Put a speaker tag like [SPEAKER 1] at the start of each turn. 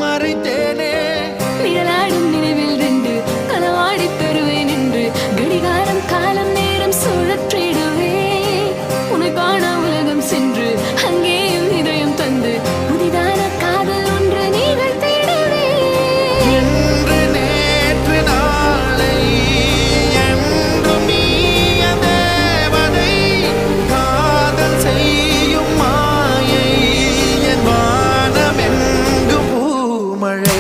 [SPEAKER 1] மறைத்தேனே
[SPEAKER 2] நிழலாடும் நினைவில் நின்று களவாடி தருவேன் என்று கடிகாரம் காலம் நேரம் சுழற்றிடுவே உன்னை காண உலகம் சென்று அங்கேயும் இதயம் தந்து புதிதான காதல் ஒன்று நீங்கள் தேடுவே
[SPEAKER 1] என்று நேற்று நாளை என்றும் நீய தேவதை காதல் செய்யும் மாயை என் வானம் எங்கு பூமழை